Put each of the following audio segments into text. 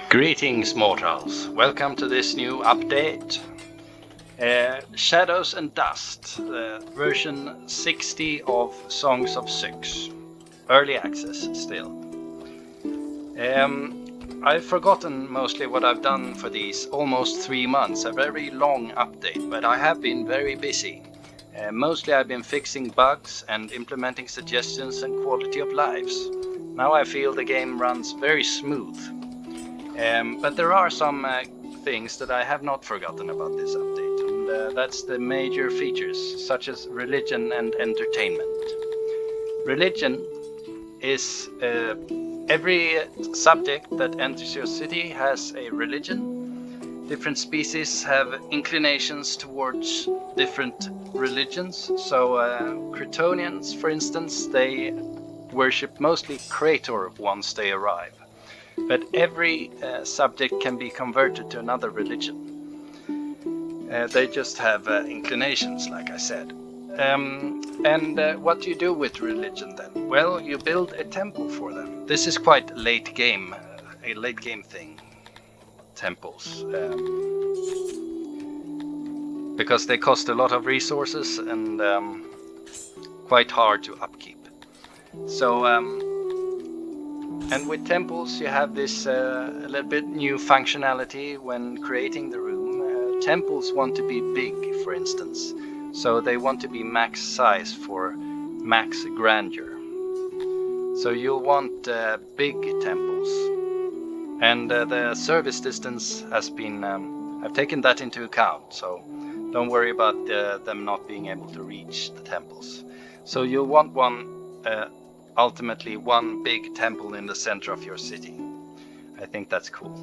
Greetings mortals, welcome to this new update. Shadows and Dust, version 60 of Songs of Syx. Early access still. I've forgotten mostly what I've done for these almost 3 months, a very long update, but I have been very busy. Mostly I've been fixing bugs and implementing suggestions and quality of lives. Now I feel the game runs very smooth. But there are some things that I have not forgotten about this update, and that's the major features, such as religion and entertainment. Religion is every subject that enters your city has a religion. Different species have inclinations towards different religions. So Cretonians, for instance, they worship mostly Creator once they arrive. But every subject can be converted to another religion. They just have inclinations, like I said. What do you do with religion then? Well, you build a temple for them. This is quite late game, a late game thing. Temples. Because they cost a lot of resources and quite hard to upkeep. So and with temples you have this a little bit new functionality when creating the room. Temples want to be big, for instance, so they want to be max size for max grandeur. So you'll want big temples, and the service distance has been I've taken that into account, so don't worry about them not being able to reach the temples. So you'll want ultimately one big temple in the center of your city. I think that's cool.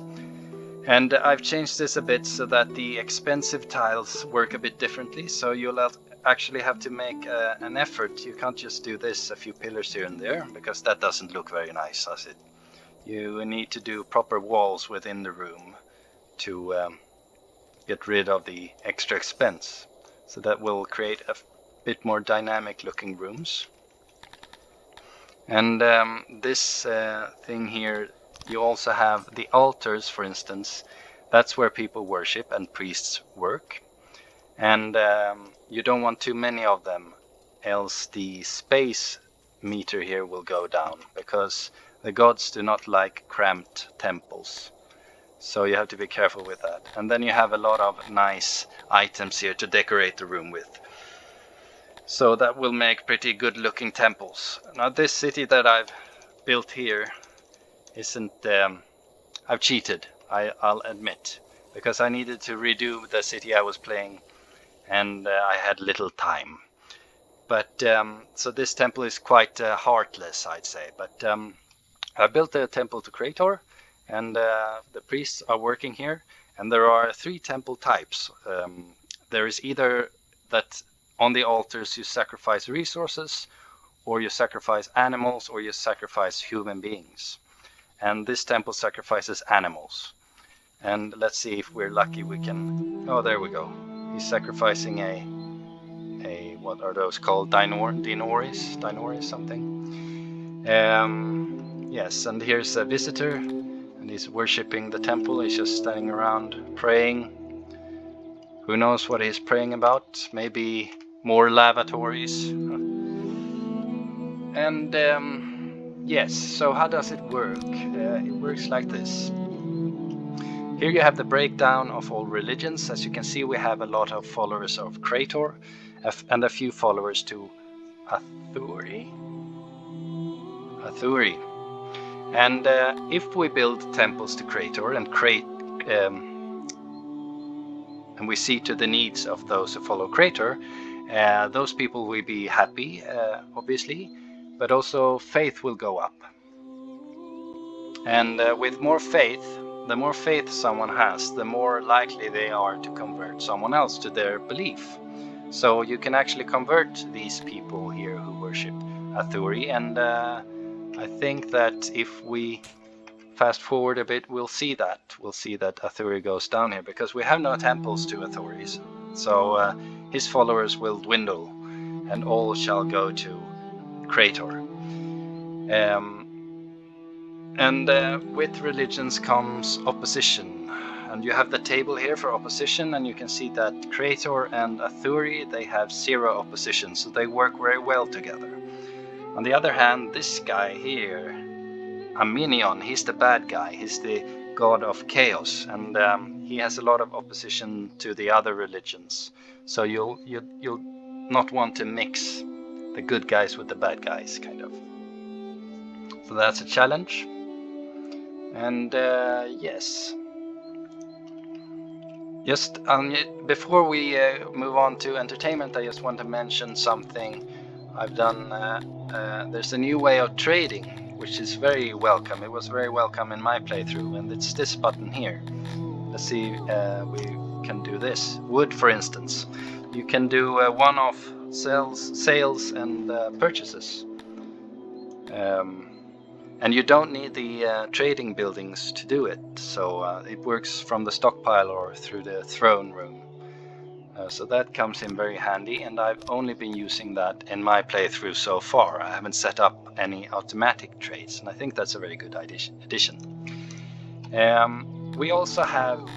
And I've changed this a bit so that the expensive tiles work a bit differently, so you'll actually have to make an effort. You can't just do this, a few pillars here and there, because that doesn't look very nice, does it? You need to do proper walls within the room to get rid of the extra expense. So that will create a bit more dynamic looking rooms. And this thing here, you also have the altars, for instance. That's where people worship and priests work. And you don't want too many of them, else the space meter here will go down, because the gods do not like cramped temples. So you have to be careful with that. And then you have a lot of nice items here to decorate the room with. So that will make pretty good looking temples. Now this city that I've built here isn't, I've cheated, I'll admit, because I needed to redo the city I was playing and I had little time. But so this temple is quite heartless, I'd say. But I built a temple to Creator, and the priests are working here, and there are 3 temple types. There is either that on the altars you sacrifice resources, or you sacrifice animals, or you sacrifice human beings. And this temple sacrifices animals. And let's see if we're lucky we can... Oh, there we go. He's sacrificing a what are those called? Dinoris something. Yes, and here's a visitor, and he's worshipping the temple. He's just standing around praying. Who knows what he's praying about? Maybe more lavatories. And yes, so how does it work? It works like this. Here you have the breakdown of all religions. As you can see, we have a lot of followers of Creator and a few followers to Athuri. And if we build temples to Creator and and we see to the needs of those who follow Creator, those people will be happy, obviously, but also faith will go up. And with more faith, the more faith someone has, the more likely they are to convert someone else to their belief. So you can actually convert these people here who worship Athuri, and I think that if we fast forward a bit, we'll see that Athuri goes down here, because we have no temples to Athuris. So his followers will dwindle, and all shall go to Creator. And with religions comes opposition. And you have the table here for opposition, and you can see that Creator and Athuri, they have 0 opposition, so they work very well together. On the other hand, this guy here, Aminion, he's the bad guy. He's the god of chaos, and he has a lot of opposition to the other religions. So you'll not want to mix the good guys with the bad guys, kind of. So that's a challenge. And yes. Just before we move on to entertainment, I just want to mention something I've done. There's a new way of trading, which is very welcome. It was very welcome in my playthrough, and it's this button here. Let's see, we can do this. Wood, for instance. You can do one-off sales and purchases. And you don't need the trading buildings to do it, so it works from the stockpile or through the throne room. So that comes in very handy, and I've only been using that in my playthrough so far. I haven't set up any automatic trades, and I think that's a very good addition. We also have...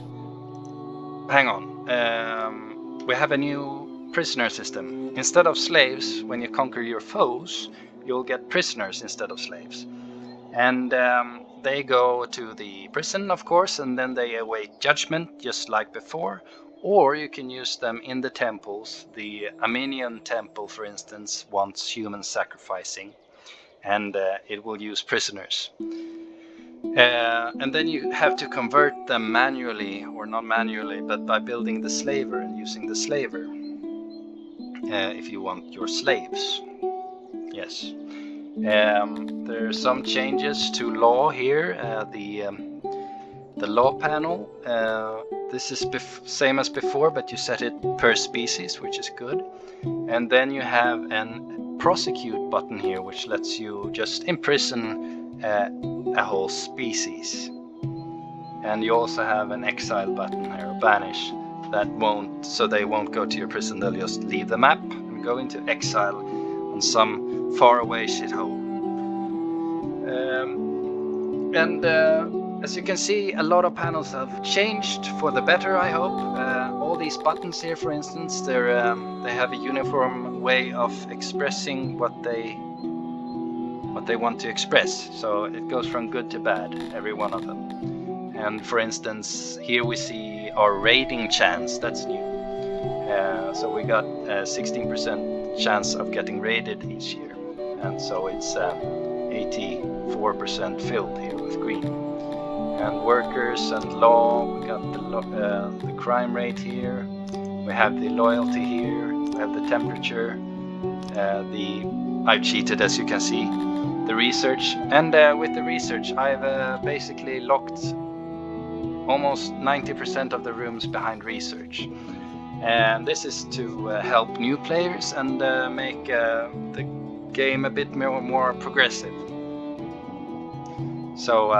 Hang on. We have a new prisoner system. Instead of slaves, when you conquer your foes, you'll get prisoners instead of slaves. And they go to the prison, of course, and then they await judgment, just like before. Or you can use them in the temples. The Armenian temple, for instance, wants human sacrificing, and it will use prisoners. And then you have to convert them manually, or not manually, but by building the slaver and using the slaver, if you want your slaves. Yes. There are some changes to law here. The law panel, this is same as before, but you set it per species, which is good. And then you have an prosecute button here, which lets you just imprison a whole species. And you also have an exile button here, banish, that won't, so they won't go to your prison, they'll just leave the map and go into exile on some faraway shithole. As you can see, a lot of panels have changed for the better, I hope. All these buttons here, for instance, they have a uniform way of expressing what they want to express. So it goes from good to bad, every one of them. And for instance, here we see our raiding chance. That's new. So we got a 16% chance of getting raided each year, and so it's 84% filled here with green. And workers and law, we got the crime rate here, we have the loyalty here, we have the temperature, I've cheated, as you can see, the research, and with the research I've basically locked almost 90% of the rooms behind research. And this is to help new players and make the game a bit more progressive. So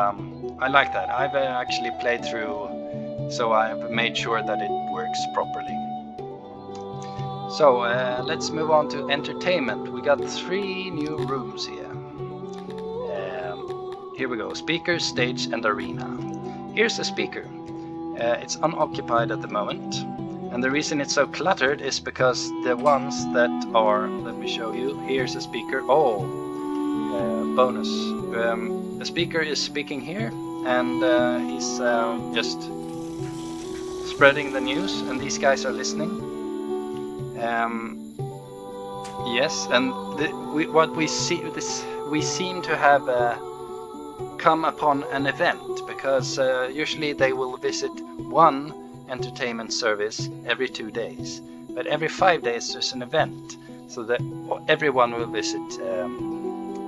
I like that. I've actually played through, so I've made sure that it works properly. So let's move on to entertainment. We got 3 new rooms here. Here we go, speaker, stage and arena. Here's a speaker. It's unoccupied at the moment. And the reason it's so cluttered is because the ones that are, let me show you, here's a speaker, bonus. The speaker is speaking here, and he's just spreading the news, and these guys are listening. Yes, and we seem to have come upon an event, because usually they will visit one entertainment service every 2 days, but every 5 days there's an event, so that everyone will visit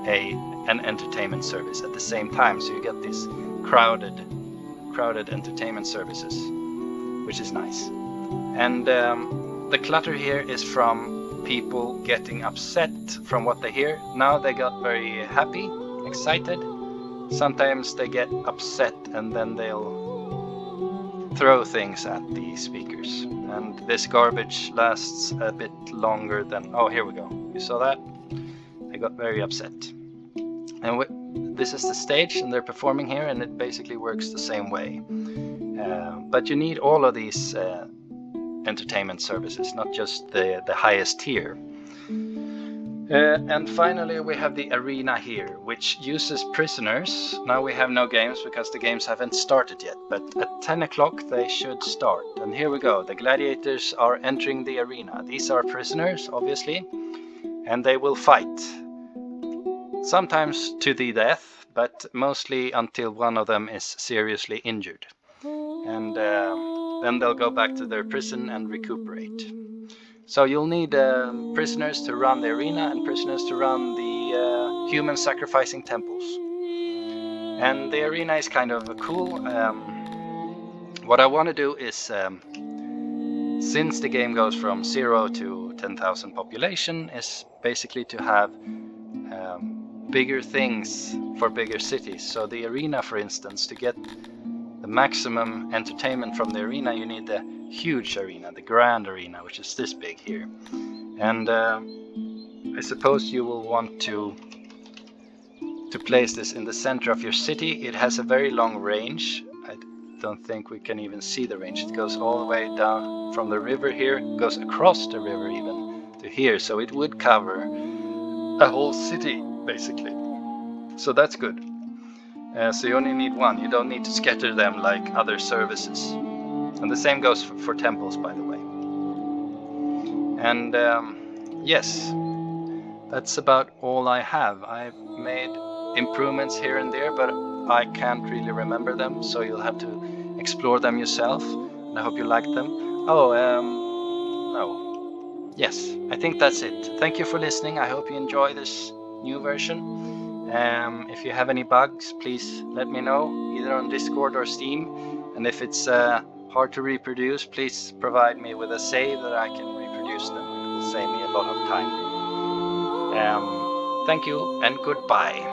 an entertainment service at the same time, so you get these crowded entertainment services, which is nice. And the clutter here is from people getting upset from what they hear. Now they got very happy, excited. Sometimes they get upset and then they'll throw things at the speakers, and this garbage lasts a bit longer than... Oh, here we go. You saw that? They got very upset. And this is the stage and they're performing here, and it basically works the same way. But you need all of these entertainment services, not just the highest tier. And finally we have the arena here, which uses prisoners. Now we have no games because the games haven't started yet, but at 10 o'clock they should start. And here we go, the gladiators are entering the arena. These are prisoners, obviously, and they will fight. Sometimes to the death, but mostly until one of them is seriously injured. And then they'll go back to their prison and recuperate. So you'll need prisoners to run the arena and prisoners to run the human sacrificing temples. And the arena is kind of cool. What I want to do is, since the game goes from 0 to 10,000 population, is basically to have bigger things for bigger cities. So the arena, for instance, to get the maximum entertainment from the arena, you need the huge arena, the grand arena, which is this big here. And I suppose you will want to place this in the center of your city. It has a very long range. I don't think we can even see the range. It goes all the way down from the river here, goes across the river even to here, so it would cover a whole city basically. So that's good. So you only need one. You don't need to scatter them like other services. And the same goes for temples, by the way. And yes, that's about all I have. I've made improvements here and there, but I can't really remember them, so you'll have to explore them yourself. And I hope you liked them. Oh, no. Yes, I think that's it. Thank you for listening. I hope you enjoy this new version. If you have any bugs, please let me know, either on Discord or Steam. And if it's hard to reproduce, please provide me with a save that I can reproduce them. It will save me a lot of time. Thank you and goodbye.